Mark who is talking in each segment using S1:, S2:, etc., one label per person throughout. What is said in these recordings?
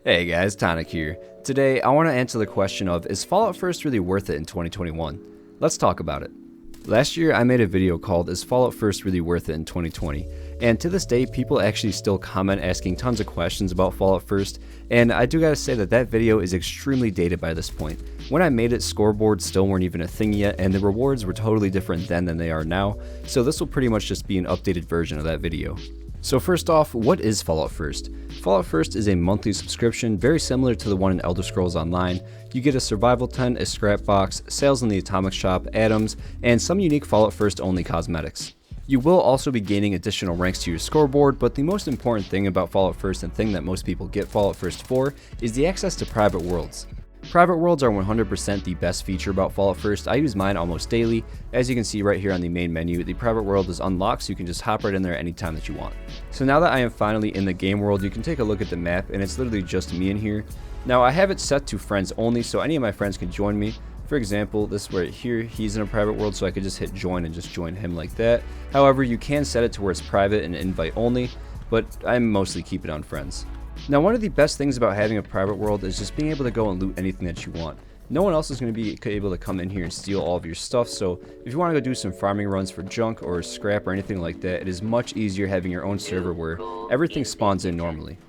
S1: Hey guys, Tonic here. Today, I want to answer the question of, is Fallout First really worth it in 2021? Let's talk about it. Last year, I made a video called, is Fallout First really worth it in 2020? And to this day, people actually still comment asking tons of questions about Fallout First, and I do gotta say that that video is extremely dated by this point. When I made it, scoreboards still weren't even a thing yet, and the rewards were totally different then than they are now, so this will pretty much just be an updated version of that video. So first off, what is Fallout First? Fallout First is a monthly subscription very similar to the one in Elder Scrolls Online. You get a survival tent, a scrap box, sales in the atomic shop, atoms, and some unique Fallout First only cosmetics. You will also be gaining additional ranks to your scoreboard, but the most important thing about Fallout First and thing that most people get Fallout First for is the access to private worlds. Private worlds are 100% the best feature about Fallout First. I use mine almost daily. As you can see right here on the main menu, the private world is unlocked, so you can just hop right in there anytime that you want. So now that I am finally in the game world, you can take a look at the map, and it's literally just me in here. Now I have it set to friends only, so any of my friends can join me. For example, this right here, he's in a private world, so I could just hit join and just join him like that. However, you can set it to where it's private and invite only, but I mostly keep it on friends. Now, one of the best things about having a private world is just being able to go and loot anything that you want. No one else is going to be able to come in here and steal all of your stuff, so if you want to go do some farming runs for junk or scrap or anything like that, it is much easier having your own server where everything spawns in normally.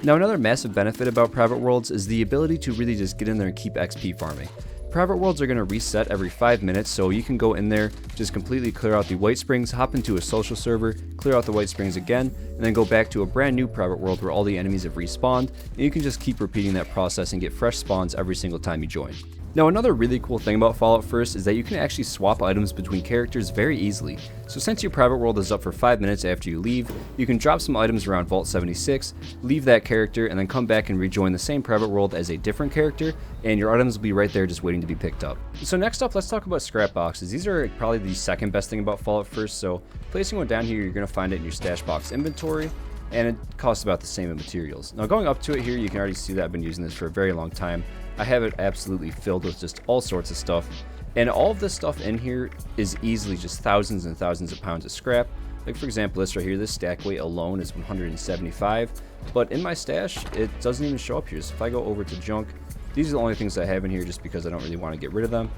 S1: Now, another massive benefit about private worlds is the ability to really just get in there and keep XP farming. Private worlds are going to reset every 5 minutes, so you can go in there, just completely clear out the white springs, hop into a social server, clear out the white springs again, and then go back to a brand new private world where all the enemies have respawned, and you can just keep repeating that process and get fresh spawns every single time you join. Now, another really cool thing about Fallout First is that you can actually swap items between characters very easily. So since your private world is up for 5 minutes after you leave, you can drop some items around Vault 76, leave that character, and then come back and rejoin the same private world as a different character, and your items will be right there just waiting to be picked up. So next up, let's talk about scrap boxes. These are probably the second best thing about Fallout First, so placing one down here, you're going to find it in your stash box inventory, and it costs about the same in materials. Now going up to it here, you can already see that I've been using this for a very long time. I have it absolutely filled with just all sorts of stuff, and all of this stuff in here is easily just thousands and thousands of pounds of scrap. Like for example, this right here, this stack weight alone is 175, but in my stash, it doesn't even show up here. So if I go over to junk, these are the only things I have in here just because I don't really want to get rid of them.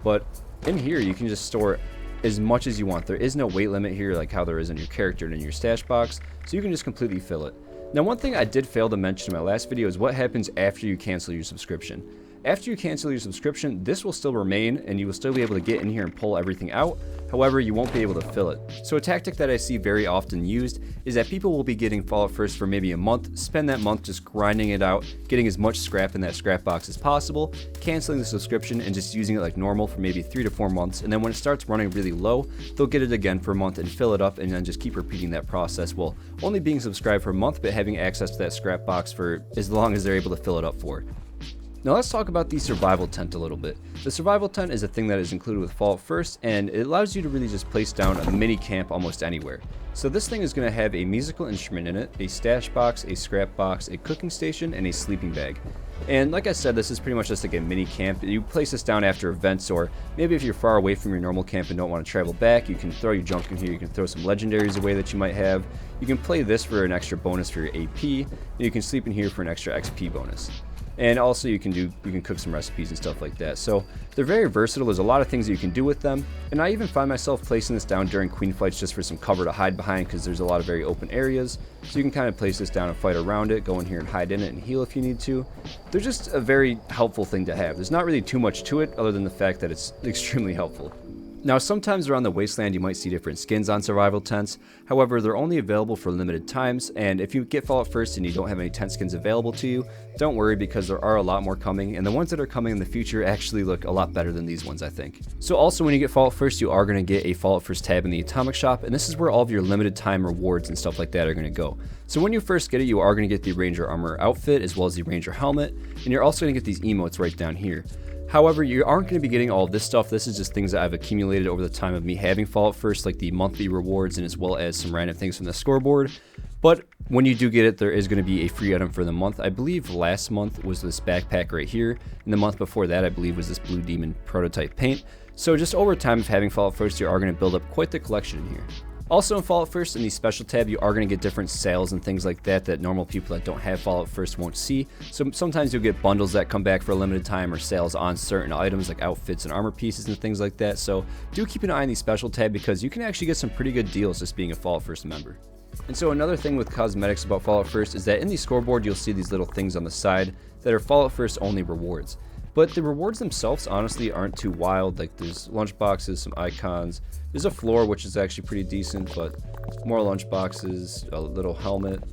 S1: But in here, you can just store as much as you want. There is no weight limit here like how there is in your character and in your stash box, so you can just completely fill it. Now, one thing I did fail to mention in my last video is what happens after you cancel your subscription. After you cancel your subscription, this will still remain and you will still be able to get in here and pull everything out. However, you won't be able to fill it. So a tactic that I see very often used is that people will be getting Fallout First for maybe a month, spend that month just grinding it out, getting as much scrap in that scrap box as possible, canceling the subscription and just using it like normal for maybe 3 to 4 months, and then when it starts running really low, they'll get it again for a month and fill it up and then just keep repeating that process while only being subscribed for a month but having access to that scrap box for as long as they're able to fill it up for. Now let's talk about the survival tent a little bit. The survival tent is a thing that is included with Fallout First, and it allows you to really just place down a mini camp almost anywhere. So this thing is going to have a musical instrument in it, a stash box, a scrap box, a cooking station, and a sleeping bag. And like I said, this is pretty much just like a mini camp. You place this down after events, or maybe if you're far away from your normal camp and don't want to travel back, you can throw your junk in here, you can throw some legendaries away that you might have. You can play this for an extra bonus for your AP, and you can sleep in here for an extra XP bonus. And also you can cook some recipes and stuff like that. So they're very versatile. There's a lot of things that you can do with them. And I even find myself placing this down during queen fights just for some cover to hide behind because there's a lot of very open areas. So you can kind of place this down and fight around it, go in here and hide in it and heal if you need to. They're just a very helpful thing to have. There's not really too much to it other than the fact that it's extremely helpful. Now, sometimes around the Wasteland you might see different skins on survival tents. However, they're only available for limited times, and if you get Fallout First and you don't have any tent skins available to you, don't worry because there are a lot more coming, and the ones that are coming in the future actually look a lot better than these ones, I think. So also when you get Fallout First, you are going to get a Fallout First tab in the atomic shop, and this is where all of your limited time rewards and stuff like that are going to go. So when you first get it, you are going to get the Ranger Armor outfit as well as the Ranger helmet, and you're also going to get these emotes right down here. However, you aren't going to be getting all of this stuff. This is just things that I've accumulated over the time of me having Fallout First, like the monthly rewards and as well as some random things from the scoreboard. But when you do get it, there is going to be a free item for the month. I believe last month was this backpack right here, and the month before that I believe was this Blue Demon prototype paint. So just over time of having Fallout First, you are going to build up quite the collection in here. Also in Fallout First, in the special tab, you are going to get different sales and things like that that normal people that don't have Fallout First won't see. So sometimes you'll get bundles that come back for a limited time or sales on certain items like outfits and armor pieces and things like that. So do keep an eye on the special tab because you can actually get some pretty good deals just being a Fallout First member. And so another thing with cosmetics about Fallout First is that in the scoreboard you'll see these little things on the side that are Fallout First only rewards. But the rewards themselves honestly aren't too wild. Like there's lunch boxes, some icons, there's a floor which is actually pretty decent, but more lunch boxes, a little helmet,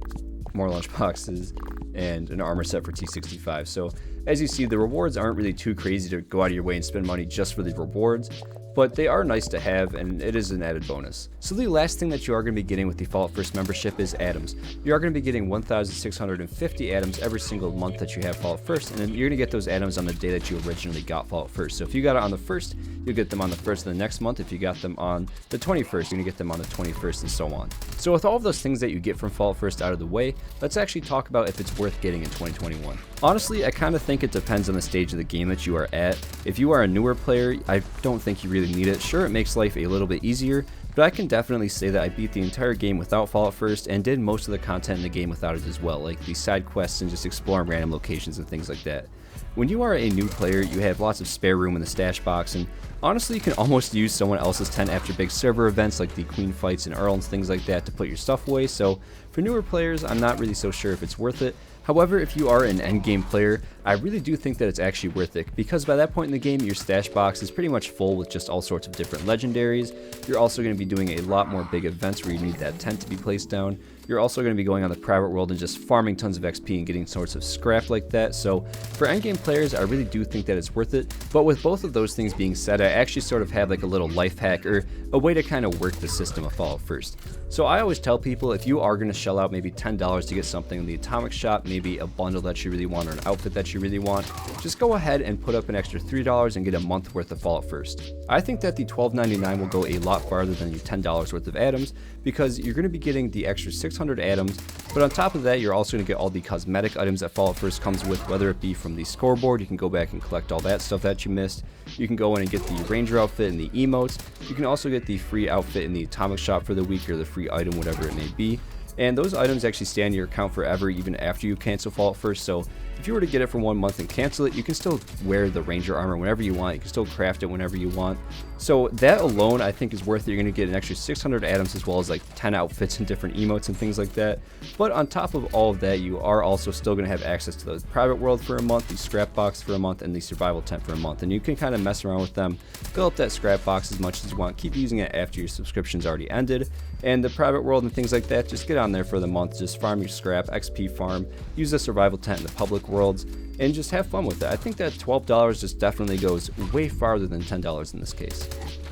S1: more lunch boxes, and an armor set for T65. So as you see, the rewards aren't really too crazy to go out of your way and spend money just for the rewards, but they are nice to have, and it is an added bonus. So the last thing that you are going to be getting with the Fallout First membership is atoms. You are going to be getting 1,650 atoms every single month that you have Fallout First, and then you're going to get those atoms on the day that you originally got Fallout First. So if you got it on the 1st, you'll get them on the 1st of the next month. If you got them on the 21st, you're going to get them on the 21st, and so on. So with all of those things that you get from Fallout First out of the way, let's actually talk about if it's worth getting in 2021. Honestly, I kind of think it depends on the stage of the game that you are at. If you are a newer player, I don't think you really need it. Sure, it makes life a little bit easier, but I can definitely say that I beat the entire game without Fallout First and did most of the content in the game without it as well, like the side quests and just exploring random locations and things like that. When you are a new player, you have lots of spare room in the stash box, and honestly you can almost use someone else's tent after big server events like the Queen fights and Earl and things like that to put your stuff away. So for newer players, I'm not really so sure if it's worth it. However, if you are an endgame player, I really do think that it's actually worth it, because by that point in the game, your stash box is pretty much full with just all sorts of different legendaries. You're also going to be doing a lot more big events where you need that tent to be placed down. You're also going to be going on the private world and just farming tons of XP and getting sorts of scrap like that. So for endgame players, I really do think that it's worth it. But with both of those things being said, I actually sort of have like a little life hack or a way to kind of work the system of Fallout First. So I always tell people, if you are going to shell out maybe $10 to get something in the Atomic Shop, maybe a bundle that you really want or an outfit that you really want, just go ahead and put up an extra $3 and get a month worth of Fallout First. I think that the $12.99 will go a lot farther than your $10 worth of atoms, because you're going to be getting the extra 600 atoms, but on top of that you're also going to get all the cosmetic items that Fallout First comes with, whether it be from the scoreboard. You can go back and collect all that stuff that you missed. You can go in and get the ranger outfit and the emotes. You can also get the free outfit in the Atomic Shop for the week, or the free item, whatever it may be. And those items actually stay on your account forever, even after you cancel Fallout First. So if you were to get it for 1 month and cancel it, you can still wear the ranger armor whenever you want. You can still craft it whenever you want. So that alone I think is worth it. You're going to get an extra 600 atoms, as well as like 10 outfits and different emotes and things like that. But on top of all of that, you are also still going to have access to the private world for a month, the scrap box for a month, and the survival tent for a month. And you can kind of mess around with them, fill up that scrap box as much as you want, keep using it after your subscription's already ended. And the private world and things like that, just get on there for the month, just farm your scrap, XP farm, use the survival tent in the public worlds, and just have fun with it. I think that $12 just definitely goes way farther than $10 in this case.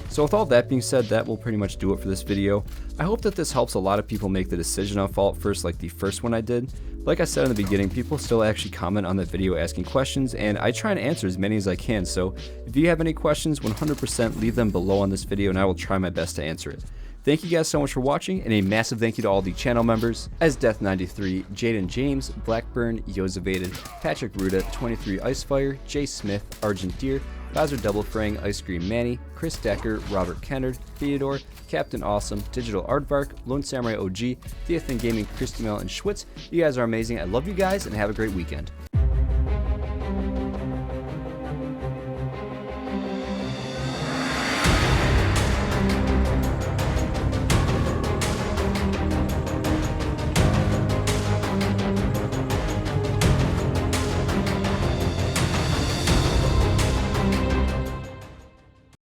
S1: So with all that being said, that will pretty much do it for this video. I hope that this helps a lot of people make the decision on Fallout First like the first one I did. Like I said in the beginning, people still actually comment on the video asking questions, and I try and answer as many as I can. So if you have any questions, 100% leave them below on this video and I will try my best to answer it. Thank you guys so much for watching, and a massive thank you to all the channel members: as Death93, Jaden James, Blackburn, Yosevated, Patrick Ruda, 23 Icefire, Jay Smith, Argent Deer, Bowser Double Frang, Ice Cream Manny, Chris Decker, Robert Kennard, Theodore, Captain Awesome, Digital Aardvark, Lone Samurai OG, Theathan Gaming, Christy Mel, and Schwitz. You guys are amazing. I love you guys, and have a great weekend.